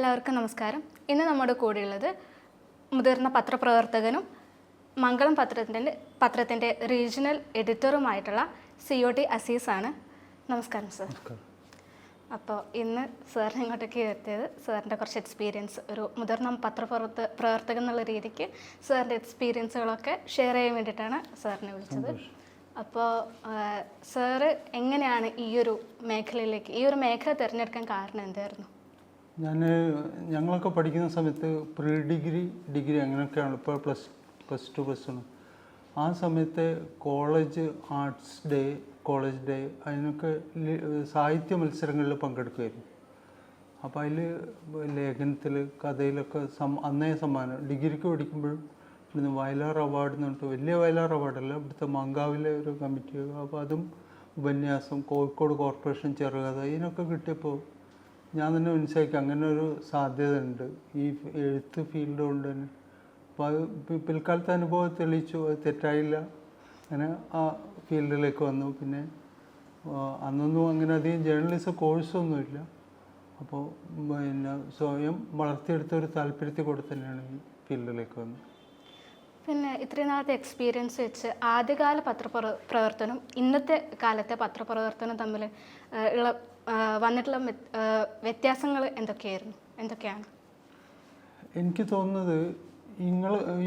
എല്ലാവർക്കും നമസ്കാരം. ഇന്ന് നമ്മുടെ കൂടെയുള്ളത് മുതിർന്ന പത്രപ്രവർത്തകനും മംഗളം പത്രത്തിൻ്റെ റീജിയണൽ എഡിറ്ററുമായിട്ടുള്ള COT അസീസാണ്. നമസ്കാരം സർ. അപ്പോൾ ഇന്ന് സാറിനെ ഇങ്ങോട്ടേക്ക് എത്തിയത് സാറിൻ്റെ കുറച്ച് എക്സ്പീരിയൻസ്, ഒരു മുതിർന്ന പത്രപ്രവർത്തകൻ എന്നുള്ള രീതിക്ക് സാറിൻ്റെ എക്സ്പീരിയൻസുകളൊക്കെ ഷെയർ ചെയ്യാൻ വേണ്ടിയിട്ടാണ് സാറിനെ വിളിച്ചത്. അപ്പോൾ സാറ് എങ്ങനെയാണ് ഈ ഒരു മേഖല തിരഞ്ഞെടുക്കാൻ കാരണം എന്തായിരുന്നു? ഞങ്ങളൊക്കെ പഠിക്കുന്ന സമയത്ത് പ്രീ ഡിഗ്രി അങ്ങനെയൊക്കെയാണ്. ഇപ്പോൾ പ്ലസ് ടു ആ സമയത്ത് കോളേജ് ഡേ അതിനൊക്കെ സാഹിത്യ മത്സരങ്ങളിൽ പങ്കെടുക്കുമായിരുന്നു. അപ്പോൾ അതിൽ ലേഖനത്തിൽ കഥയിലൊക്കെ അന്നേ സമ്മാനം. ഡിഗ്രിക്ക് പഠിക്കുമ്പോഴും ഇവിടുന്ന് വയലാർ അവാർഡ് എന്ന് പറഞ്ഞിട്ട്, വലിയ വയലാർ അവാർഡല്ല, ഇവിടുത്തെ മങ്കാവിലെ ഒരു കമ്മിറ്റി. അപ്പോൾ അതും ഉപന്യാസം, കോഴിക്കോട് കോർപ്പറേഷൻ ചെറുകഥ, ഇതിനൊക്കെ കിട്ടിയപ്പോൾ ഞാൻ തന്നെ മനസ്സിലാക്കി അങ്ങനെ ഒരു സാധ്യത ഉണ്ട് ഈ എഴുത്ത് ഫീൽഡ് കൊണ്ട് തന്നെ. അപ്പോൾ അത് പിൽക്കാലത്തെ അനുഭവം തെളിയിച്ചു, അത് തെറ്റായില്ല. അങ്ങനെ ആ ഫീൽഡിലേക്ക് വന്നു. പിന്നെ അന്നൊന്നും അങ്ങനെ അധികം ജേർണലിസം കോഴ്സൊന്നുമില്ല. അപ്പോൾ പിന്നെ സ്വയം വളർത്തിയെടുത്ത ഒരു താല്പര്യത്തിൽ കൂടെ തന്നെയാണ് ഈ ഫീൽഡിലേക്ക് വന്നത്. പിന്നെ ഇത്രയും നാളത്തെ എക്സ്പീരിയൻസ് വെച്ച് ആദ്യകാല പത്രപ്രവർത്തനം ഇന്നത്തെ കാലത്തെ പത്രപ്രവർത്തനം തമ്മിൽ വന്നിട്ടുള്ള വ്യത്യാസങ്ങൾ എന്തൊക്കെയാണ്? എനിക്ക് തോന്നുന്നത്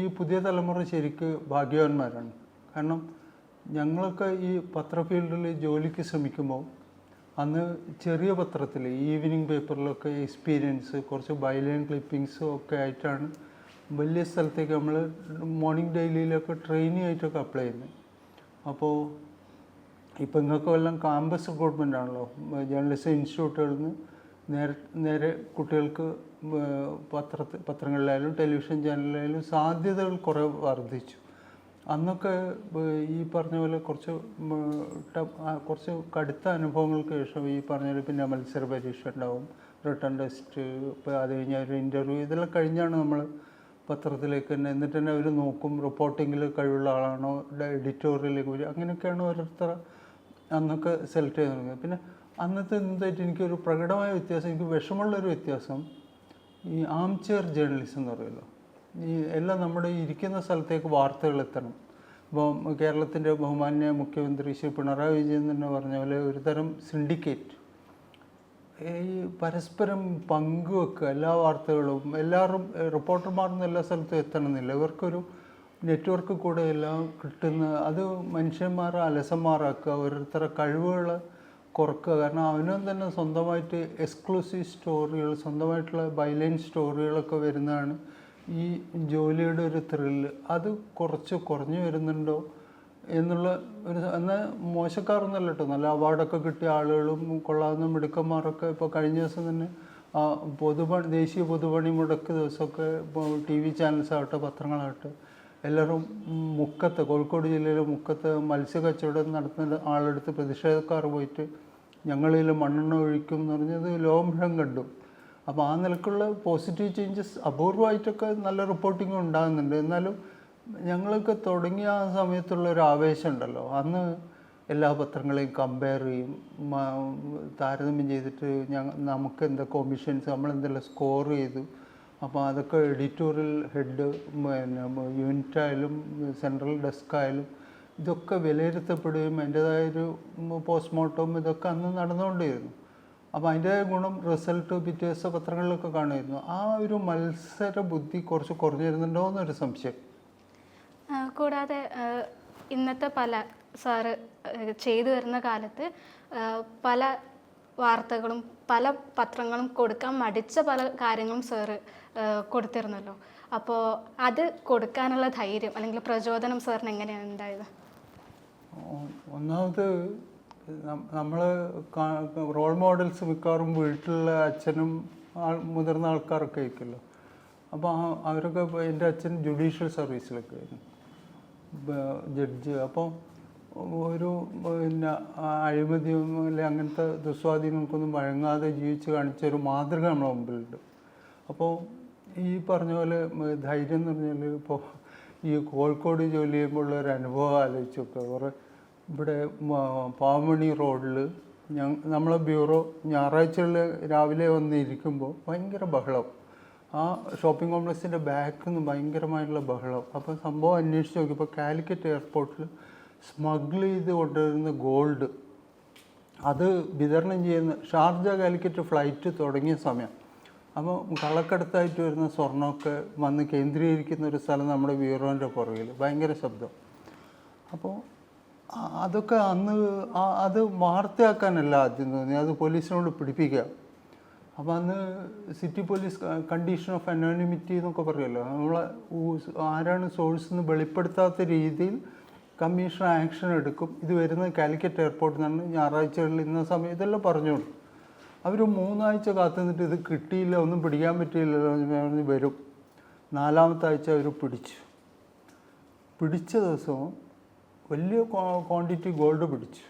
ഈ പുതിയ തലമുറ ശരിക്ക് ഭാഗ്യവാന്മാരാണ്. കാരണം ഞങ്ങളൊക്കെ ഈ പത്ര ഫീൽഡിൽ ജോലിക്ക് ശ്രമിക്കുമ്പോൾ അന്ന് ചെറിയ പത്രത്തിൽ ഈവനിങ് പേപ്പറിലൊക്കെ എക്സ്പീരിയൻസ്, കുറച്ച് ബൈലൈൻ ക്ലിപ്പിങ്സും ഒക്കെ ആയിട്ടാണ് വലിയ സ്ഥലത്തേക്ക് നമ്മൾ മോർണിംഗ് ഡെയിലിയിലൊക്കെ ട്രെയിനിങ് ആയിട്ടൊക്കെ അപ്ലൈ ചെയ്യുന്നത്. അപ്പോൾ ഇപ്പം നിങ്ങൾക്ക് എല്ലാം ക്യാമ്പസ് റിക്രൂട്ട്മെൻ്റ് ആണല്ലോ. ജേർണലിസം ഇൻസ്റ്റിറ്റ്യൂട്ടുകളിൽ നിന്ന് നേരെ കുട്ടികൾക്ക് പത്രങ്ങളിലായാലും ടെലിവിഷൻ ചാനലിലായാലും സാധ്യതകൾ കുറേ വർദ്ധിച്ചു. അന്നൊക്കെ ഈ പറഞ്ഞ പോലെ കുറച്ച് കടുത്ത അനുഭവങ്ങൾക്ക് ശേഷം ഈ പറഞ്ഞ പോലെ പിന്നെ മത്സര പരീക്ഷ ഉണ്ടാവും, റിട്ടേൺ ടെസ്റ്റ്, ഇപ്പോൾ അത് കഴിഞ്ഞാൽ ഒരു ഇൻ്റർവ്യൂ, ഇതെല്ലാം കഴിഞ്ഞാണ് നമ്മൾ പത്രത്തിലേക്ക് തന്നെ. എന്നിട്ട് തന്നെ അവർ നോക്കും റിപ്പോർട്ടിങ്ങിൽ കഴിവുള്ള ആളാണോ, എഡിറ്റോറിയലിലേക്ക് വരും. അങ്ങനെയൊക്കെയാണ് ഓരോരുത്തർ അന്നൊക്കെ സെലക്ട് ചെയ്ത് തുടങ്ങിയത്. പിന്നെ അന്നത്തെ എന്തായിട്ട് എനിക്കൊരു പ്രകടമായ വ്യത്യാസം, എനിക്ക് വിഷമമുള്ളൊരു വ്യത്യാസം, ഈ ആം ചെയർ ജേർണലിസം എന്ന് പറയുമല്ലോ. എല്ലാം നമ്മുടെ ഇരിക്കുന്ന സ്ഥലത്തേക്ക് വാർത്തകൾ എത്തണം. ഇപ്പോൾ കേരളത്തിൻ്റെ ബഹുമാന്യ മുഖ്യമന്ത്രി ശ്രീ പിണറായി വിജയൻ തന്നെ പറഞ്ഞ പോലെ ഒരു തരം സിൻഡിക്കേറ്റ്, ഈ പരസ്പരം പങ്കുവെക്കുക എല്ലാ വാർത്തകളും. എല്ലാവരും റിപ്പോർട്ടർമാർന്ന് എല്ലാ സ്ഥലത്തും എത്തണമെന്നില്ല. ഇവർക്കൊരു നെറ്റ്വർക്ക് കൂടെ എല്ലാം കിട്ടുന്ന, അത് മനുഷ്യന്മാരെ അലസന്മാരാക്കുക, ഓരോരുത്തരുടെ കഴിവുകൾ കുറക്കുക. കാരണം അവനും തന്നെ സ്വന്തമായിട്ട് എക്സ്ക്ലൂസീവ് സ്റ്റോറികൾ, സ്വന്തമായിട്ടുള്ള ബൈലൈൻ സ്റ്റോറികളൊക്കെ വരുന്നതാണ് ഈ ജോലിയുടെ ഒരു ത്രില്ല്. അത് കുറഞ്ഞു വരുന്നുണ്ടോ എന്നുള്ള ഒരു, എന്നാൽ മോശക്കാരൊന്നുമല്ല കേട്ടോ, നല്ല അവാർഡൊക്കെ കിട്ടിയ ആളുകളും കൊള്ളാവുന്ന മിടുക്കന്മാരൊക്കെ ഇപ്പോൾ കഴിഞ്ഞ ദിവസം തന്നെ ദേശീയ പൊതുപണി മുടക്ക് ദിവസമൊക്കെ ഇപ്പോൾ TV ചാനൽസ് ആവട്ടെ പത്രങ്ങളാവട്ടെ എല്ലാവരും മുക്കത്ത്, കോഴിക്കോട് ജില്ലയിലെ മുക്കത്ത് മത്സ്യക്കച്ചവടം നടത്തുന്ന ആളെടുത്ത് പ്രതിഷേധക്കാർ പോയിട്ട് ഞങ്ങളിതിൽ മണ്ണെണ്ണ ഒഴിക്കും എന്ന് പറഞ്ഞത് ലോകം മുഴുവൻ കണ്ടു. അപ്പോൾ ആ നിലക്കുള്ള പോസിറ്റീവ് ചേഞ്ചസ് അപൂർവമായിട്ടൊക്കെ നല്ല റിപ്പോർട്ടിങ് ഉണ്ടാകുന്നുണ്ട്. എന്നാലും ഞങ്ങളൊക്കെ തുടങ്ങിയ ആ സമയത്തുള്ള ഒരു ആവേശം ഉണ്ടല്ലോ, അന്ന് എല്ലാ പത്രങ്ങളെയും കമ്പയർ ചെയ്യും, താരതമ്യം ചെയ്തിട്ട് നമുക്ക് എന്താ കൊമിഷൻസ്, നമ്മളെന്തെല്ലാം സ്കോർ ചെയ്തു. അപ്പോൾ അതൊക്കെ എഡിറ്റോറിയൽ ഹെഡ്, പിന്നെ യൂണിറ്റായാലും സെൻട്രൽ ഡെസ്കായാലും ഇതൊക്കെ വിലയിരുത്തപ്പെടുകയും അതിൻ്റേതായൊരു പോസ്റ്റ്മോർട്ടം ഇതൊക്കെ അന്ന് നടന്നുകൊണ്ടിരുന്നു. അപ്പോൾ അതിൻ്റെ ഗുണം റിസൾട്ട് പിറ്റേ ദിവസ പത്രങ്ങളിലൊക്കെ കാണുമായിരുന്നു. ആ ഒരു മത്സര ബുദ്ധി കുറച്ച് കുറഞ്ഞിരുന്നുണ്ടോ എന്നൊരു സംശയം. കൂടാതെ ഇന്നത്തെ സാറ് ചെയ്തു വരുന്ന കാലത്ത് പല വാർത്തകളും പല പത്രങ്ങളും കൊടുക്കാൻ മടിച്ച പല കാര്യങ്ങളും സാറ് കൊടുത്തിരുന്നല്ലോ. അപ്പോൾ അത് കൊടുക്കാനുള്ള ധൈര്യം അല്ലെങ്കിൽ പ്രചോദനം സാറിന് എങ്ങനെയാണ് ഉണ്ടായത്? ഒന്നാമത് നമ്മൾ റോൾ മോഡൽസ് മിക്കവാറും വീട്ടിലുള്ള അച്ഛനും മുതിർന്ന ആൾക്കാരൊക്കെ ആയിരിക്കുമല്ലോ. അപ്പോൾ അവരൊക്കെ, എൻ്റെ അച്ഛൻ ജുഡീഷ്യൽ സർവീസിലൊക്കെ ആയിരുന്നു, ജഡ്ജ്. അപ്പോൾ ഒരു പിന്നെ അഴിമതിയും അല്ലെങ്കിൽ അങ്ങനത്തെ ദുസ്വാധീനങ്ങൾക്കൊന്നും വഴങ്ങാതെ ജീവിച്ച് കാണിച്ച ഒരു മാതൃക നമ്മുടെ മുമ്പിലുണ്ട്. അപ്പോൾ ഈ പറഞ്ഞ പോലെ ധൈര്യം എന്ന് പറഞ്ഞാൽ, ഇപ്പോൾ ഈ കോഴിക്കോട് ജോലി ചെയ്യുമ്പോൾ ഒരു അനുഭവം ആലോചിച്ച് നോക്കുക. ഇവിടെ പാവമണി റോഡിൽ നമ്മളെ ബ്യൂറോ ഞായറാഴ്ചകളിൽ രാവിലെ വന്നിരിക്കുമ്പോൾ ഭയങ്കര ബഹളം. ആ ഷോപ്പിംഗ് കോംപ്ലക്സിൻ്റെ ബാക്കിൽ നിന്ന് ഭയങ്കരമായിട്ടുള്ള ബഹളം. അപ്പോൾ സംഭവം അന്വേഷിച്ച് നോക്കിയപ്പോൾ കാലിക്കറ്റ് എയർപോർട്ടിൽ സ്മഗിൾ ചെയ്ത് കൊണ്ടുവരുന്ന ഗോൾഡ് അത് വിതരണം ചെയ്യുന്ന ഷാർജ കാലിക്കറ്റ് ഫ്ലൈറ്റ് തുടങ്ങിയ സമയം. അപ്പോൾ കള്ളക്കടത്തായിട്ട് വരുന്ന സ്വർണ്ണമൊക്കെ വന്ന് കേന്ദ്രീകരിക്കുന്ന ഒരു സ്ഥലം നമ്മുടെ ബ്യൂറോൻ്റെ പുറകിൽ ഭയങ്കര ശബ്ദം. അപ്പോൾ അതൊക്കെ അന്ന് അത് വാർത്തയാക്കാനല്ല ആദ്യം തോന്നി, അത് പോലീസിനോട് പിടിപ്പിക്കുക. അപ്പോൾ അന്ന് city police condition of anonymity എന്നൊക്കെ പറയുമല്ലോ, നമ്മളെ ആരാണ് സോഴ്സ് എന്ന് വെളിപ്പെടുത്താത്ത രീതിയിൽ കമ്മീഷൻ ആക്ഷൻ എടുക്കും. ഇത് വരുന്നത് കാലിക്കറ്റ് എയർപോർട്ടിൽ നിന്നാണ്, ഞായറാഴ്ചകളിൽ ഇന്ന സമയം ഇതെല്ലാം പറഞ്ഞോളൂ. അവർ 3 ആഴ്ച കാത്തു നിന്നിട്ട് ഇത് കിട്ടിയില്ല, ഒന്നും പിടിക്കാൻ പറ്റിയില്ലല്ലോ എന്ന് വരും. 4-ാമത്തെ ആഴ്ച അവർ പിടിച്ച ദിവസവും വലിയ ക്വാണ്ടിറ്റി ഗോൾഡ് പിടിച്ചു.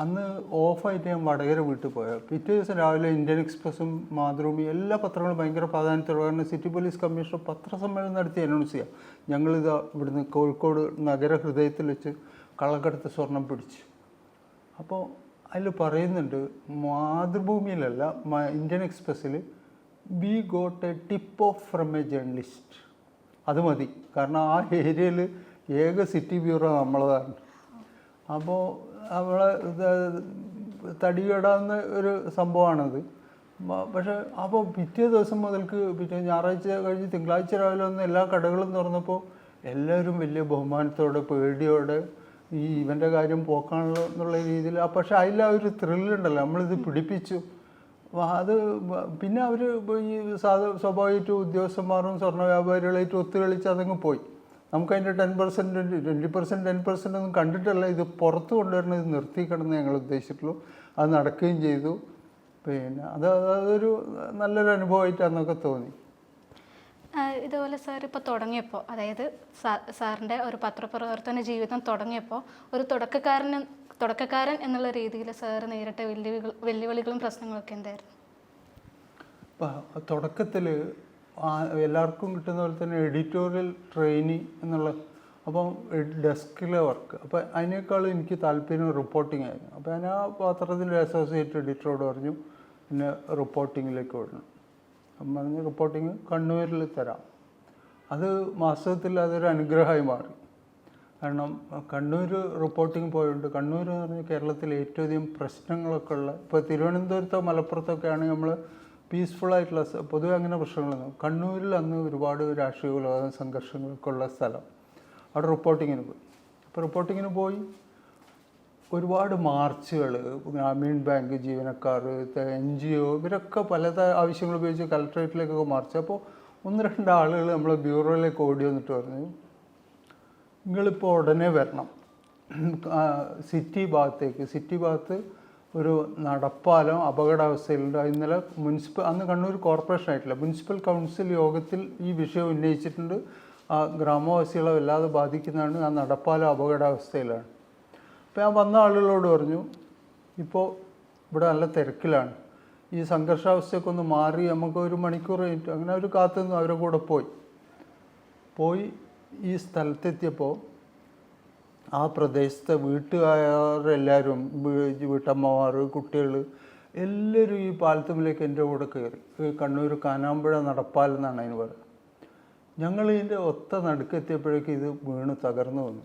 അന്ന് ഓഫായിട്ട് ഞാൻ വടകര വീട്ടിൽ പോയാൽ പിറ്റേ ദിവസം രാവിലെ ഇന്ത്യൻ എക്സ്പ്രസും മാതൃഭൂമി എല്ലാ പത്രങ്ങളും ഭയങ്കര പ്രാധാന്യത്തോടെ, കാരണം സിറ്റി പോലീസ് കമ്മീഷണർ പത്രസമ്മേളനം നടത്തി അനൗൺസ് ചെയ്യാം, ഞങ്ങളിതാ ഇവിടുന്ന് കോഴിക്കോട് നഗര ഹൃദയത്തിൽ വെച്ച് കള്ളക്കടത്ത് സ്വർണം പിടിച്ചു. അപ്പോൾ അതിൽ പറയുന്നുണ്ട്, മാതൃഭൂമിയിലല്ല ഇന്ത്യൻ എക്സ്പ്രസ്സിൽ, we got a tip off from a journalist. അത് മതി, കാരണം ആ ഏരിയയിൽ ഏക സിറ്റി ബ്യൂറോ നമ്മളതാണ്. അപ്പോൾ നമ്മളെ തടികടാവുന്ന ഒരു സംഭവമാണത്. പക്ഷേ അപ്പോൾ പിറ്റേ ദിവസം മുതൽക്ക് ഞായറാഴ്ച കഴിഞ്ഞ് തിങ്കളാഴ്ച രാവിലെ വന്ന് എല്ലാ കടകളും തുറന്നപ്പോൾ എല്ലാവരും വലിയ ബഹുമാനത്തോടെ പേടിയോടെ ഈ ഇവൻ്റെ കാര്യം പോക്കാണല്ലോ എന്നുള്ള രീതിയിൽ. പക്ഷേ അതിൽ ആ ഒരു ത്രില്ലുണ്ടല്ലോ, നമ്മളിത് പിടിപ്പിച്ചു. അത് പിന്നെ അവർ ഈ സ്വാഭാവികമായിട്ട് ഉദ്യോഗസ്ഥന്മാരും സ്വർണ്ണ വ്യാപാരികളായിട്ട് ഒത്തുകളിച്ച് അതങ്ങ് പോയി. നമുക്കതിൻ്റെ 10%, 20%, 10% ഒന്നും കണ്ടിട്ടല്ല ഇത് പുറത്ത് കൊണ്ടുവരണം, ഇത് നിർത്തിക്കണമെന്ന് ഞങ്ങൾ ഉദ്ദേശിച്ചിട്ടുള്ളൂ. അത് നടക്കുകയും ചെയ്തു. പിന്നെ അതൊരു നല്ലൊരു അനുഭവമായിട്ടാണെന്നൊക്കെ തോന്നി. ഇതുപോലെ സാർ ഇപ്പോൾ തുടങ്ങിയപ്പോൾ, അതായത് സാറിൻ്റെ ഒരു പത്രപ്രവർത്തന ജീവിതം തുടങ്ങിയപ്പോൾ ഒരു തുടക്കക്കാരൻ എന്നുള്ള രീതിയിൽ സാർ നേരിട്ട വെല്ലുവിളികളും പ്രശ്നങ്ങളൊക്കെ എന്തായിരുന്നു? തുടക്കത്തിൽ എല്ലാവർക്കും കിട്ടുന്ന പോലെ തന്നെ എഡിറ്റോറിയൽ ട്രെയിനി എന്നുള്ള, അപ്പം ഡെസ്കിലെ വർക്ക്. അപ്പോൾ അതിനേക്കാളും എനിക്ക് താല്പര്യം റിപ്പോർട്ടിംഗ് ആയിരുന്നു. അപ്പോൾ ഞാൻ ആ പത്രത്തിൻ്റെ അസോസിയേറ്റ് എഡിറ്ററോട് പറഞ്ഞു പിന്നെ റിപ്പോർട്ടിങ്ങിലേക്ക് വിടണം. അപ്പം പറഞ്ഞ് റിപ്പോർട്ടിങ് കണ്ണൂരിൽ തരാം. അത് വാസ്തവത്തിൽ അതൊരു അനുഗ്രഹമായി മാറി. കാരണം കണ്ണൂർ റിപ്പോർട്ടിങ് പോയതുകൊണ്ട്, കണ്ണൂർ എന്ന് പറഞ്ഞാൽ കേരളത്തിലെ ഏറ്റവും അധികം പ്രശ്നങ്ങളൊക്കെ ഉള്ള, ഇപ്പോൾ തിരുവനന്തപുരത്തോ മലപ്പുറത്തൊക്കെ ആണെങ്കിൽ നമ്മൾ പീസ്ഫുള്ളായിട്ടുള്ള പൊതുവെ അങ്ങനെ പ്രശ്നങ്ങളൊന്നും. കണ്ണൂരിൽ അന്ന് ഒരുപാട് രാഷ്ട്രീയ കൊലപാതക സംഘർഷങ്ങളൊക്കെ ഉള്ള സ്ഥലം. അവിടെ റിപ്പോർട്ടിങ്ങിന് പോയി. അപ്പോൾ റിപ്പോർട്ടിങ്ങിന് പോയി ഒരുപാട് മാർച്ചുകൾ, ഗ്രാമീൺ ബാങ്ക് ജീവനക്കാർ, NGO ഇവരൊക്കെ പല ആവശ്യങ്ങൾ ഉപയോഗിച്ച് കളക്ട്രേറ്റിലേക്കൊക്കെ മാർച്ച്. അപ്പോൾ 1-2 ആളുകൾ നമ്മളെ ബ്യൂറോയിലേക്ക് ഓടി വന്നിട്ട് പറഞ്ഞു, നിങ്ങളിപ്പോൾ ഉടനെ വരണം സിറ്റി ഭാഗത്ത് ഒരു നടപ്പാലം അപകടാവസ്ഥയിലുണ്ട്. ഇന്നലെ അന്ന് കണ്ണൂർ കോർപ്പറേഷൻ ആയിട്ടില്ല, മുനിസിപ്പൽ കൗൺസിൽ യോഗത്തിൽ ഈ വിഷയം ഉന്നയിച്ചിട്ടുണ്ട്. ആ ഗ്രാമവാസികളെ വല്ലാതെ ബാധിക്കുന്നതാണ്, ആ നടപ്പാലം അപകടാവസ്ഥയിലാണ്. അപ്പോൾ ഞാൻ വന്ന ആളുകളോട് പറഞ്ഞു, ഇപ്പോൾ ഇവിടെ നല്ല തിരക്കിലാണ്, ഈ സംഘർഷാവസ്ഥയൊക്കെ ഒന്ന് മാറി നമുക്ക് 1 മണിക്കൂർ കഴിഞ്ഞിട്ട് അങ്ങനെ അവർ കാത്തുനിന്ന് അവരെ കൂടെ പോയി ഈ സ്ഥലത്തെത്തിയപ്പോൾ ആ പ്രദേശത്തെ വീട്ടുകാരെല്ലാവരും, വീട്ടമ്മമാർ, കുട്ടികൾ എല്ലാവരും ഈ പാലത്തുമ്പിലേക്ക് എൻ്റെ കൂടെ കയറി. കണ്ണൂർ കാനാമ്പുഴ നടപ്പാലം എന്നാണ് അതിന് പറയുക. ഞങ്ങൾ ഇതിൻ്റെ ഒത്ത നടുക്കെത്തിയപ്പോഴേക്കും ഇത് വീണ് തകർന്നു വന്നു.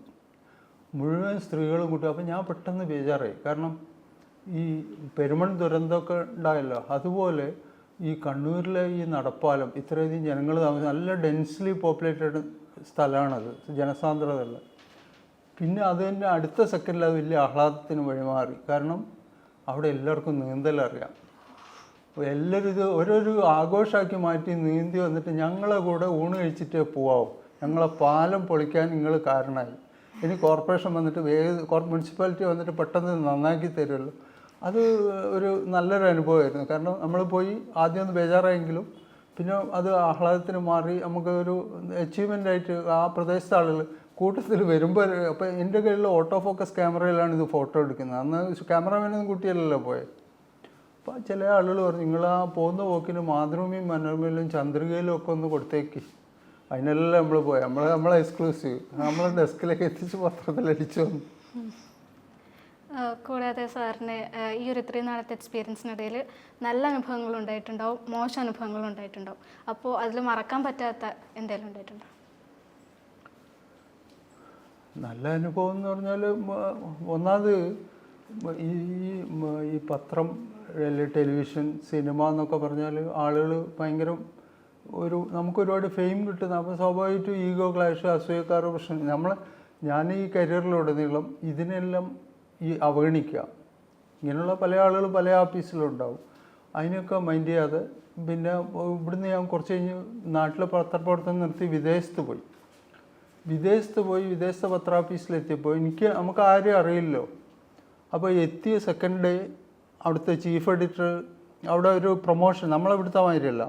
മുഴുവൻ സ്ത്രീകളും കൂട്ടി. അപ്പം ഞാൻ പെട്ടെന്ന് ബേജാറായി. കാരണം ഈ പെരുമൺ ദുരന്തമൊക്കെ ഉണ്ടായല്ലോ, അതുപോലെ ഈ കണ്ണൂരിലെ ഈ നടപ്പാലം ഇത്രയധികം ജനങ്ങൾ നല്ല ഡെൻസ്ലി പോപ്പുലേറ്റഡ് സ്ഥലമാണത്, ജനസാന്ദ്രതയുള്ള. പിന്നെ അത് തന്നെ അടുത്ത സെക്കൻഡിൽ അത് വലിയ ആഹ്ലാദത്തിന് വഴിമാറി. കാരണം അവിടെ എല്ലാവർക്കും നീന്തലറിയാം. എല്ലാവരും ഇത് ഓരോരു ആഘോഷമാക്കി മാറ്റി നീന്തി വന്നിട്ട് ഞങ്ങളെ കൂടെ ഊണ് കഴിച്ചിട്ടേ പോവാവും, ഞങ്ങളെ പാലം പൊളിക്കാൻ നിങ്ങൾ കാരണമായി, ഇനി കോർപ്പറേഷൻ വന്നിട്ട് മുനിസിപ്പാലിറ്റി വന്നിട്ട് പെട്ടെന്ന് നന്നാക്കി തരുമല്ലോ. അത് ഒരു നല്ലൊരു അനുഭവമായിരുന്നു. കാരണം നമ്മൾ പോയി ആദ്യം ഒന്ന് ബേജാറായെങ്കിലും പിന്നെ അത് ആഹ്ലാദത്തിന് മാറി നമുക്ക് ഒരു അച്ചീവ്മെൻ്റായിട്ട് ആ പ്രദേശത്തെ ആളുകൾ കൂട്ടത്തിൽ വരുമ്പോൾ. അപ്പോൾ എൻ്റെ കയ്യിൽ ഓട്ടോ ഫോക്കസ് ക്യാമറയിലാണ് ഇത് ഫോട്ടോ എടുക്കുന്നത്. അന്ന് ക്യാമറമാനൊന്നും കൂട്ടിയല്ലല്ലോ പോയത്. അപ്പോൾ ചില ആളുകൾ പറഞ്ഞു, നിങ്ങൾ ആ പോകുന്ന പോക്കിന് മാതൃഭൂമിയും മനോരമയിലും ചന്ദ്രികയിലും ഒക്കെ ഒന്ന് കൊടുത്തേക്ക്. അതിനെല്ലാം നമ്മൾ പോയി, നമ്മളെ എക്സ്ക്ലൂസീവ് നമ്മളെ ഡെസ്കിലേക്ക് എത്തിച്ച് പത്രത്തിൽ അടിച്ചു വന്നു. കൂടാതെ സാറിന് ഈ ഒരു ഇത്രയും നാളത്തെ എക്സ്പീരിയൻസിനിടയിൽ നല്ല അനുഭവങ്ങൾ ഉണ്ടായിട്ടുണ്ടാവും, മോശം അനുഭവങ്ങൾ ഉണ്ടായിട്ടുണ്ടാവും. അപ്പോൾ അതിൽ മറക്കാൻ പറ്റാത്ത എന്തെങ്കിലും ഉണ്ടായിട്ടുണ്ടോ? നല്ല അനുഭവം എന്ന് പറഞ്ഞാൽ ഒന്നാമത് ഈ ഈ പത്രം, ടെലിവിഷൻ, സിനിമ എന്നൊക്കെ പറഞ്ഞാൽ ആളുകൾ ഭയങ്കര നമുക്ക് ഒരുപാട് ഫെയിം കിട്ടുന്ന, അപ്പോൾ സ്വാഭാവികമായിട്ടും ഈഗോ ക്ലാഷ്, അസൂയക്കാർ പ്രശ്നം. ഞാൻ ഈ കരിയറിലുടനീളം ഇതിനെല്ലാം അവഗണിക്കുക. ഇങ്ങനെയുള്ള പല ആളുകൾ പല ഓഫീസിലുണ്ടാവും. അതിനൊക്കെ മൈൻഡ് ചെയ്യാതെ പിന്നെ ഇവിടുന്ന് ഞാൻ കുറച്ച് കഴിഞ്ഞ് നാട്ടിലെ പത്രപ്രവർത്തനം നിർത്തി വിദേശത്ത് പോയി. വിദേശത്തെ പത്രാഫീസിലെത്തിയപ്പോൾ നമുക്ക് ആരെയും അറിയില്ലല്ലോ. അപ്പോൾ എത്തിയ സെക്കൻഡ് ഡേ അവിടുത്തെ ചീഫ് എഡിറ്റർ, അവിടെ ഒരു പ്രൊമോഷൻ നമ്മളിവിടുത്തെ മാതിരിയല്ല,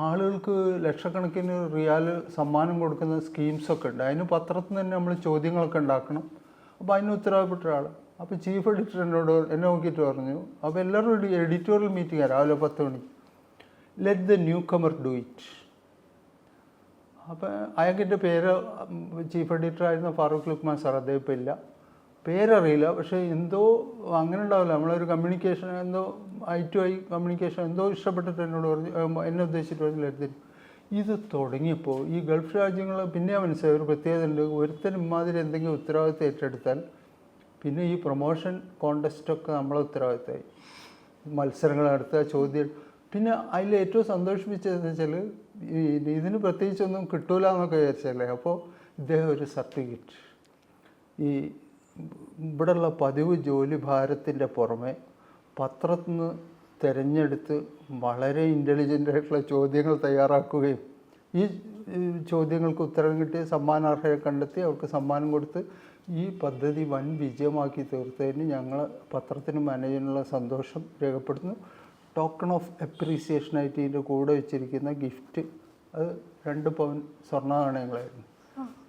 ആളുകൾക്ക് ലക്ഷക്കണക്കിന് റിയാൽ സമ്മാനം കൊടുക്കുന്ന സ്കീംസൊക്കെ ഉണ്ട്. അതിന് പത്രത്തിൽ നിന്ന് തന്നെ നമ്മൾ ചോദ്യങ്ങളൊക്കെ ഉണ്ടാക്കണം. അപ്പോൾ അതിന് ഉത്തരവാദപ്പെട്ട ഒരാൾ. അപ്പോൾ ചീഫ് എഡിറ്റർ എന്നെ നോക്കിയിട്ട് പറഞ്ഞു, അപ്പോൾ എല്ലാവരും എഡിറ്റോറിയൽ മീറ്റിംഗ് രാവിലെ 10 മണി, let the newcomer do it. അപ്പോൾ അയാൾക്കെൻ്റെ പേര്, ചീഫ് എഡിറ്റർ ആയിരുന്ന ഫാറൂഖ് ലുക്മാൻ സാർ, അദ്ദേഹം ഇപ്പോൾ ഇല്ല, പേരറിയില്ല. പക്ഷേ എന്തോ അങ്ങനെ ഉണ്ടാവില്ല, നമ്മളൊരു കമ്മ്യൂണിക്കേഷൻ, എന്തോ ഐ ടു ഐ കമ്മ്യൂണിക്കേഷൻ എന്തോ ഇഷ്ടപ്പെട്ടിട്ട് എന്നോട് പറഞ്ഞു, എന്നെ ഉദ്ദേശിച്ചിട്ട് പറഞ്ഞു എടുത്തിട്ട്. ഇത് തുടങ്ങിയപ്പോൾ ഈ ഗൾഫ് രാജ്യങ്ങൾ പിന്നെ മനസ്സിലായി ഒരു പ്രത്യേകത ഉണ്ട്. ഒരുത്തനും ഇമാതിരി എന്തെങ്കിലും ഉത്തരവാദിത്തം ഏറ്റെടുത്താൽ പിന്നെ ഈ പ്രൊമോഷൻ കോൺടെസ്റ്റൊക്കെ നമ്മളെ ഉത്തരവാദിത്തമായി. മത്സരങ്ങൾ നടത്തുക, ചോദ്യം. പിന്നെ അതിൽ ഏറ്റവും സന്തോഷിപ്പിച്ചതെന്ന് വെച്ചാൽ ഇതിന് പ്രത്യേകിച്ചൊന്നും കിട്ടൂല എന്നൊക്കെ വിചാരിച്ചല്ലേ. അപ്പോൾ ഇദ്ദേഹം ഒരു സർട്ടിഫിക്കറ്റ്, ഈ ഇവിടെയുള്ള പതിവ് ജോലി ഭാരത്തിൻ്റെ പുറമെ പത്രത്തിൽ നിന്ന് തിരഞ്ഞെടുത്ത് വളരെ ഇൻ്റലിജൻ്റ് ആയിട്ടുള്ള ചോദ്യങ്ങൾ തയ്യാറാക്കുകയും ഈ ചോദ്യങ്ങൾക്ക് ഉത്തരം കിട്ടി സമ്മാനാർഹരെ കണ്ടെത്തി അവർക്ക് സമ്മാനം കൊടുത്ത് ഈ പദ്ധതി വൻ വിജയമാക്കി തീർത്തതിന് ഞങ്ങൾ പത്രത്തിന് മാനേജറിനുള്ള സന്തോഷം രേഖപ്പെടുത്തുന്നു. ടോക്കൺ ഓഫ് അപ്രീസിയേഷനായിട്ട് ഇതിൻ്റെ കൂടെ വെച്ചിരിക്കുന്ന ഗിഫ്റ്റ് അത് 2 പവൻ സ്വർണ്ണ നാണയങ്ങളായിരുന്നു.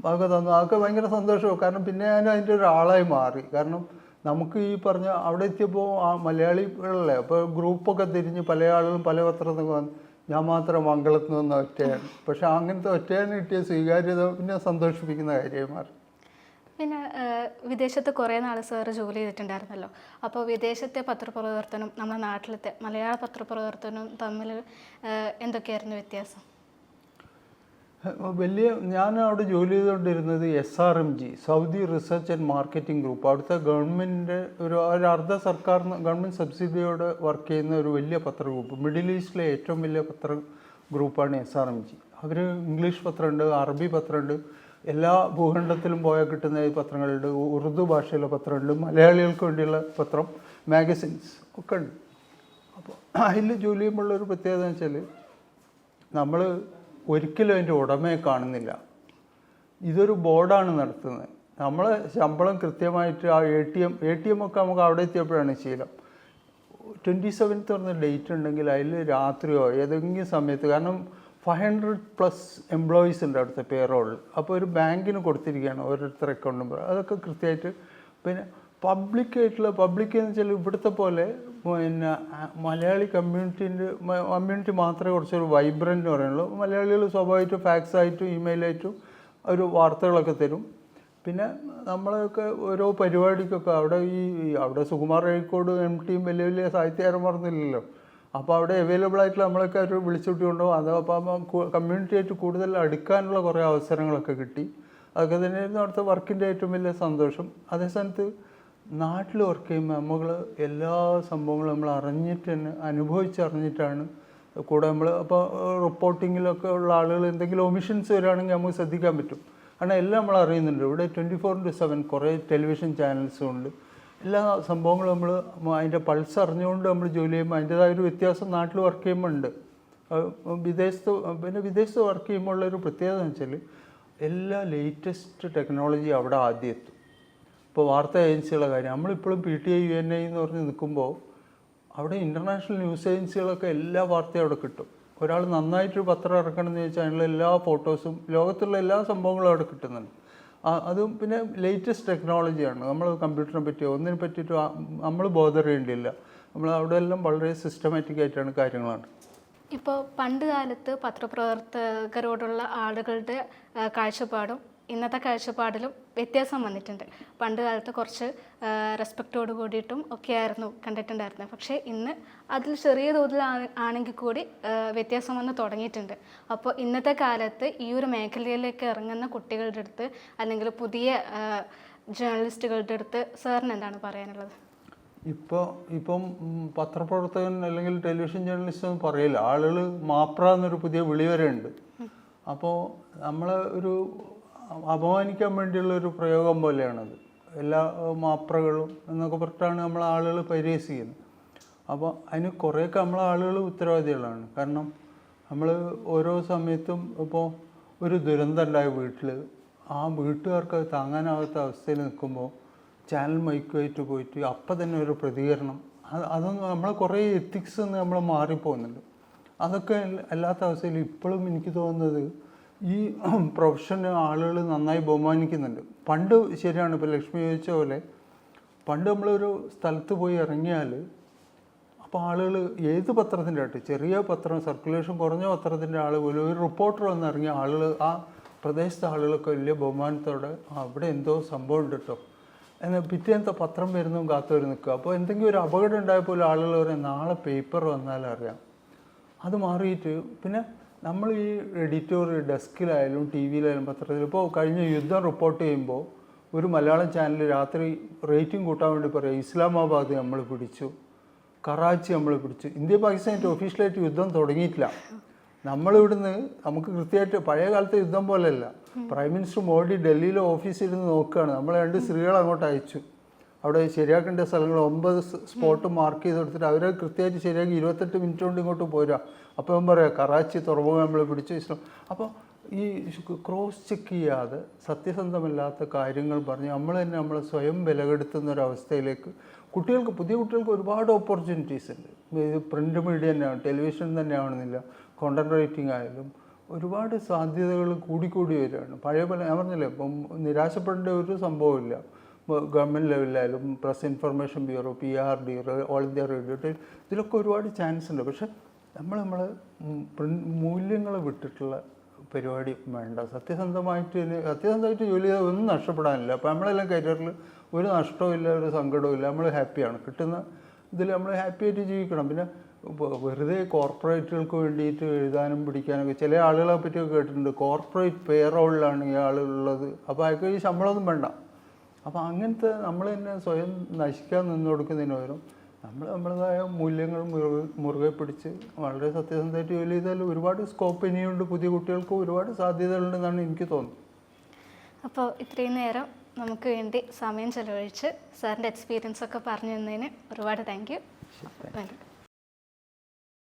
അതൊക്കെ തന്നു. അതൊക്കെ ഭയങ്കര സന്തോഷവും. കാരണം പിന്നെ ഞാൻ അതിൻ്റെ ഒരാളായി മാറി. കാരണം നമുക്ക് ഈ പറഞ്ഞ അവിടെ എത്തിയപ്പോൾ ആ മലയാളികളല്ലേ, അപ്പോൾ ഗ്രൂപ്പൊക്കെ തിരിഞ്ഞ് പല ആളുകളും പല പത്രത്തിനൊക്കെ വന്നു. ഞാൻ മാത്രം മംഗളത്തിൽ നിന്ന് ഒറ്റയാണ്. പക്ഷെ അങ്ങനത്തെ ഒറ്റയാണ് കിട്ടിയ സ്വീകാര്യത പിന്നെ സന്തോഷിപ്പിക്കുന്ന കാര്യമായി മാറി. പിന്നെ വിദേശത്ത് കുറേ നാൾ സാറ് ജോലി ചെയ്തിട്ടുണ്ടായിരുന്നല്ലോ. അപ്പോൾ വിദേശത്തെ പത്രപ്രവർത്തനം നമ്മുടെ നാട്ടിലത്തെ മലയാള പത്രപ്രവർത്തനവും തമ്മിൽ എന്തൊക്കെയായിരുന്നു വ്യത്യാസം? ഞാൻ അവിടെ ജോലി ചെയ്തുകൊണ്ടിരുന്നത് SRMG, Saudi research and marketing group. അവിടുത്തെ ഗവൺമെൻറ്റിൻ്റെ ഒരു അർദ്ധ സർക്കാർ ഗവൺമെൻറ് സബ്സിഡിയോടെ വർക്ക് ചെയ്യുന്ന ഒരു വലിയ പത്ര ഗ്രൂപ്പ്. മിഡിൽ ഈസ്റ്റിലെ ഏറ്റവും വലിയ പത്ര ഗ്രൂപ്പാണ് SRMG. അവർ ഇംഗ്ലീഷ് പത്രമുണ്ട്, അറബി പത്രമുണ്ട്, എല്ലാ ഭൂഖണ്ഡത്തിലും പോയാൽ കിട്ടുന്ന ഈ പത്രങ്ങളുണ്ട്, ഉറുദു ഭാഷയിലെ പത്രമുണ്ട്, മലയാളികൾക്ക് വേണ്ടിയുള്ള പത്രം, മാഗസിൻസ് ഒക്കെ ഉണ്ട്. അപ്പോൾ അതിൽ ജോലി ചെയ്യുമ്പോഴുള്ളൊരു പ്രത്യേകത എന്ന് വെച്ചാൽ നമ്മൾ ഒരിക്കലും അതിൻ്റെ ഉടമയെ കാണുന്നില്ല. ഇതൊരു ബോർഡാണ് നടത്തുന്നത്. നമ്മൾ ശമ്പളം കൃത്യമായിട്ട് ആ ATM ഒക്കെ നമുക്ക് അവിടെ എത്തിയപ്പോഴാണ് ശീലം. 27th പറഞ്ഞ ഡേറ്റ് ഉണ്ടെങ്കിൽ അതിൽ രാത്രിയോ ഏതെങ്കിലും സമയത്ത്, കാരണം 500+ എംപ്ലോയീസ് ഉണ്ട് അവിടുത്തെ പേറോളിൽ. അപ്പോൾ ഒരു ബാങ്കിന് കൊടുത്തിരിക്കുകയാണ് ഓരോരുത്തർ അക്കൗണ്ട് നമ്പർ, അതൊക്കെ കൃത്യമായിട്ട്. പിന്നെ പബ്ലിക് എന്ന് വെച്ചാൽ ഇവിടുത്തെ പോലെ പിന്നെ മലയാളി കമ്മ്യൂണിറ്റി മാത്രമേ കുറച്ചൊരു വൈബ്രൻ്റ് പറയുള്ളൂ. മലയാളികൾ സ്വാഭാവികമായിട്ടും ഫാക്സായിട്ടും ഇമെയിലായിട്ടും ഒരു വാർത്തകളൊക്കെ തരും. പിന്നെ നമ്മളൊക്കെ ഓരോ പരിപാടിക്കൊക്കെ അവിടെ സുകുമാർ അഴീക്കോട് MTയും വലിയ വലിയ സാഹിത്യകാരന്മാർന്നില്ലല്ലോ. അപ്പോൾ അവിടെ അവൈലബിൾ ആയിട്ടുള്ള നമ്മളൊക്കെ അവർ വിളിച്ചുകൂട്ടി കൊണ്ടുപോകും. അത് അപ്പോൾ കമ്മ്യൂണിറ്റിയായിട്ട് കൂടുതൽ അടുക്കാനുള്ള കുറേ അവസരങ്ങളൊക്കെ കിട്ടി. അതൊക്കെ തന്നെയായിരുന്നു അവിടുത്തെ വർക്കിൻ്റെ ഏറ്റവും വലിയ സന്തോഷം. അതേസമയത്ത് നാട്ടിൽ വർക്ക് ചെയ്യുമ്പോൾ നമ്മൾ എല്ലാ സംഭവങ്ങളും നമ്മൾ അനുഭവിച്ചറിഞ്ഞിട്ടാണ് കൂടെ നമ്മൾ. അപ്പോൾ റിപ്പോർട്ടിങ്ങിലൊക്കെ ഉള്ള ആളുകൾ എന്തെങ്കിലും ഒമിഷൻസ് വരികയാണെങ്കിൽ നമുക്ക് ശ്രദ്ധിക്കാൻ പറ്റും. കാരണം എല്ലാം നമ്മൾ അറിയുന്നുണ്ട്. ഇവിടെ 24/7 കുറേ ടെലിവിഷൻ ചാനൽസും ഉണ്ട്. എല്ലാ സംഭവങ്ങളും നമ്മൾ അതിൻ്റെ പൾസ് അറിഞ്ഞുകൊണ്ട് നമ്മൾ ജോലി ചെയ്യുമ്പോൾ അതിൻ്റേതായൊരു വ്യത്യാസം നാട്ടിൽ വർക്ക് ചെയ്യുമ്പോൾ ഉണ്ട്. വിദേശത്ത് വർക്ക് ചെയ്യുമ്പോൾ ഉള്ളൊരു പ്രത്യേകത എന്ന് വെച്ചാൽ എല്ലാ ലേറ്റസ്റ്റ് ടെക്നോളജി അവിടെ ആദ്യം എത്തും. ഇപ്പോൾ വാർത്താ ഏജൻസികളുടെ കാര്യം നമ്മളിപ്പോഴും PTI UNI എന്ന് പറഞ്ഞ് നിൽക്കുമ്പോൾ അവിടെ ഇൻ്റർനാഷണൽ ന്യൂസ് ഏജൻസികളൊക്കെ എല്ലാ വാർത്തയും അവിടെ കിട്ടും. ഒരാൾ നന്നായിട്ടൊരു പത്രം ഇറക്കണമെന്ന് ചോദിച്ചാൽ അതിനുള്ള എല്ലാ ഫോട്ടോസും ലോകത്തുള്ള എല്ലാ സംഭവങ്ങളും അവിടെ കിട്ടുന്നുണ്ട്. അതും പിന്നെ ലേറ്റസ്റ്റ് ടെക്നോളജിയാണ്. നമ്മൾ കമ്പ്യൂട്ടറിനെ പറ്റിയോ ഒന്നിനെ പറ്റിയിട്ട് നമ്മൾ ബോധർ ചെയ്യേണ്ടിയില്ല. നമ്മൾ അവിടെ എല്ലാം വളരെ സിസ്റ്റമാറ്റിക് ആയിട്ടാണ് കാര്യങ്ങളാണ്. ഇപ്പോൾ പണ്ട് കാലത്ത് പത്രപ്രവർത്തകരോടുള്ള ആളുകളുടെ കാഴ്ചപ്പാടും ഇന്നത്തെ കാഴ്ചപ്പാടിലും വ്യത്യാസം വന്നിട്ടുണ്ട്. പണ്ട് കാലത്ത് കുറച്ച് റെസ്പെക്റ്റോട് കൂടിയിട്ടും ഒക്കെ ആയിരുന്നു കണ്ടിട്ടുണ്ടായിരുന്നത്. പക്ഷേ ഇന്ന് അതിൽ ചെറിയ തോതിൽ ആണെങ്കിൽ കൂടി വ്യത്യാസം വന്ന് തുടങ്ങിയിട്ടുണ്ട്. അപ്പോൾ ഇന്നത്തെ കാലത്ത് ഈ ഒരു മേഖലയിലേക്ക് ഇറങ്ങുന്ന കുട്ടികളുടെ അടുത്ത് അല്ലെങ്കിൽ പുതിയ ജേർണലിസ്റ്റുകളുടെ അടുത്ത് സാറിന് എന്താണ് പറയാനുള്ളത്? ഇപ്പം പത്രപ്രവർത്തകൻ അല്ലെങ്കിൽ ടെലിവിഷൻ ജേർണലിസ്റ്റ് ഒന്നും പറയില്ല. ആളുകൾ മാപ്ര എന്നൊരു പുതിയ വിളി വരെ ഉണ്ട്. അപ്പോൾ നമ്മൾ ഒരു അപമാനിക്കാൻ വേണ്ടിയുള്ള ഒരു പ്രയോഗം പോലെയാണത്. എല്ലാ മാപ്രകളും എന്നൊക്കെ പറഞ്ഞിട്ടാണ് നമ്മൾ ആളുകൾ പരിഹസിക്കുന്നത്. അപ്പോൾ അതിന് കുറേയൊക്കെ നമ്മളെ ആളുകൾ ഉത്തരവാദികളാണ്. കാരണം നമ്മൾ ഓരോ സമയത്തും ഇപ്പോൾ ഒരു ദുരന്തം ഉണ്ടായ വീട്ടിൽ ആ വീട്ടുകാർക്ക് അത് താങ്ങാനാവാത്ത അവസ്ഥയിൽ നിൽക്കുമ്പോൾ ചാനൽ മൈക്കുമായിട്ട് പോയിട്ട് അപ്പം തന്നെ ഒരു പ്രതികരണം, അതൊന്നും നമ്മളെ കുറേ എത്തിക്സ് നമ്മൾ മാറിപ്പോകുന്നുണ്ട്. അതൊക്കെ അല്ലാത്ത അവസ്ഥയിൽ ഇപ്പോഴും എനിക്ക് തോന്നുന്നത് ഈ പ്രൊഫഷന് ആളുകൾ നന്നായി ബഹുമാനിക്കുന്നുണ്ട്. പണ്ട് ശരിയാണ്, ഇപ്പോൾ ലക്ഷ്മി ചോദിച്ച പോലെ പണ്ട് നമ്മളൊരു സ്ഥലത്ത് പോയി ഇറങ്ങിയാൽ അപ്പോൾ ആളുകൾ ഏത് പത്രത്തിൻ്റെ ആയിട്ട്, ചെറിയ പത്രം, സർക്കുലേഷൻ കുറഞ്ഞ പത്രത്തിൻ്റെ ആൾ പോലും ഒരു റിപ്പോർട്ടർ വന്നിറങ്ങിയ ആളുകൾ, ആ പ്രദേശത്തെ ആളുകളൊക്കെ വലിയ ബഹുമാനത്തോടെ അവിടെ എന്തോ സംഭവം ഉണ്ട് കേട്ടോ എന്നാൽ പിറ്റേന്നത്തെ പത്രം വരുന്നതും കാത്തുവരും നിൽക്കുക. അപ്പോൾ എന്തെങ്കിലും ഒരു അപകടം ഉണ്ടായപ്പോൾ ആളുകൾ പറയും നാളെ പേപ്പർ വന്നാൽ അറിയാം. അത് മാറിയിട്ട് പിന്നെ നമ്മൾ ഈ എഡിറ്റോറിയൽ ഡെസ്കിലായാലും ടി വിയിലായാലും പത്രത്തിൽ ഇപ്പോൾ കഴിഞ്ഞ യുദ്ധം റിപ്പോർട്ട് ചെയ്യുമ്പോൾ ഒരു മലയാളം ചാനൽ രാത്രി റേറ്റിംഗ് കൂട്ടാൻ വേണ്ടി പറയും ഇസ്ലാമാബാദ് നമ്മൾ പിടിച്ചു, കറാച്ചി നമ്മൾ പിടിച്ചു. ഇന്ത്യ പാകിസ്ഥാനായിട്ട് ഒഫീഷ്യലായിട്ട് യുദ്ധം തുടങ്ങിയിട്ടില്ല. നമ്മളിവിടുന്ന് നമുക്ക് കൃത്യമായിട്ട് പഴയ കാലത്തെ യുദ്ധം പോലെയല്ല. പ്രൈം മിനിസ്റ്റർ മോഡി ഡൽഹിയിലെ ഓഫീസിലിരുന്ന് നോക്കുകയാണ്. നമ്മൾ 2 സ്ത്രീകളെ അങ്ങോട്ട് അയച്ചു. അവിടെ ശരിയാക്കേണ്ട സ്ഥലങ്ങൾ 9 സ്പോട്ട് മാർക്ക് ചെയ്ത് കൊടുത്തിട്ട് അവരെ കൃത്യമായിട്ട് ശരിയാക്കി 28 മിനിറ്റ് കൊണ്ട് ഇങ്ങോട്ട് പോരാ. അപ്പോൾ ഞാൻ പറയാം കറാച്ചി തുറമുഖം നമ്മൾ പിടിച്ചു ഇസ്ലാം. അപ്പോൾ ഈ ക്രോസ് ചെക്ക് ചെയ്യാതെ സത്യസന്ധമല്ലാത്ത കാര്യങ്ങൾ പറഞ്ഞ് നമ്മൾ തന്നെ നമ്മളെ സ്വയം വിലകെടുത്തുന്ന ഒരവസ്ഥയിലേക്ക് കുട്ടികൾക്ക്, പുതിയ കുട്ടികൾക്ക് ഒരുപാട് ഓപ്പർച്യൂണിറ്റീസ് ഉണ്ട്. ഇത് പ്രിൻ്റ് മീഡിയ തന്നെയാണ്, ടെലിവിഷൻ തന്നെ ആവണമെന്നില്ല, കോണ്ടന്റ് റൈറ്റിംഗ് ആയാലും ഒരുപാട് സാധ്യതകൾ കൂടിക്കൂടി വരികയാണ്. പഴയ പോലെ ഞാൻ പറഞ്ഞില്ലേ, ഇപ്പം നിരാശപ്പെടേണ്ട ഒരു സംഭവമില്ല. ഗവൺമെൻറ് ലെവലിലായാലും Press Information Bureau, PRD, All India Radio, ഇതിലൊക്കെ ഒരുപാട് ചാൻസ് ഉണ്ട്. പക്ഷെ നമ്മൾ മൂല്യങ്ങൾ വിട്ടിട്ടുള്ള പരിപാടി വേണ്ട. സത്യസന്ധമായിട്ട് ജോലി ചെയ്താൽ ഒന്നും നഷ്ടപ്പെടാനില്ല. അപ്പോൾ നമ്മളെല്ലാം കരിയറിൽ ഒരു നഷ്ടവും ഇല്ല, ഒരു സങ്കടവും ഇല്ല. നമ്മൾ ഹാപ്പിയാണ്. കിട്ടുന്ന ഇതിൽ നമ്മൾ ഹാപ്പി ആയിട്ട് ജീവിക്കണം. പിന്നെ വെറുതെ കോർപ്പറേറ്റുകൾക്ക് വേണ്ടിയിട്ട് എഴുതാനും പിടിക്കാനൊക്കെ ചില ആളുകളെ പറ്റിയൊക്കെ കേട്ടിട്ടുണ്ട്. കോർപ്പറേറ്റ് പേറോളിലാണ് ഈ ആളുള്ളത്. അപ്പോൾ അയാൾക്ക് ഈ ശമ്പളമൊന്നും വേണ്ട. അപ്പോൾ അങ്ങനത്തെ നമ്മൾ തന്നെ സ്വയം നശിക്കാൻ നിന്ന് കൊടുക്കുന്നതിന് പകരം നമ്മളതായ മൂല്യങ്ങൾ മുറുകെ പിടിച്ച് വളരെ സത്യസന്ധമായിട്ട് ജോലി ചെയ്താൽ ഒരുപാട് സ്കോപ്പ് ഇനിയുണ്ട്. പുതിയ കുട്ടികൾക്ക് ഒരുപാട് സാധ്യതകളുണ്ടെന്നാണ് എനിക്ക് തോന്നുന്നത്. അപ്പോൾ ഇത്രയും നേരം നമുക്ക് വേണ്ടി സമയം ചെലവഴിച്ച് സാറിൻ്റെ എക്സ്പീരിയൻസ് ഒക്കെ പറഞ്ഞു തന്നതിന് ഒരുപാട് താങ്ക് യു.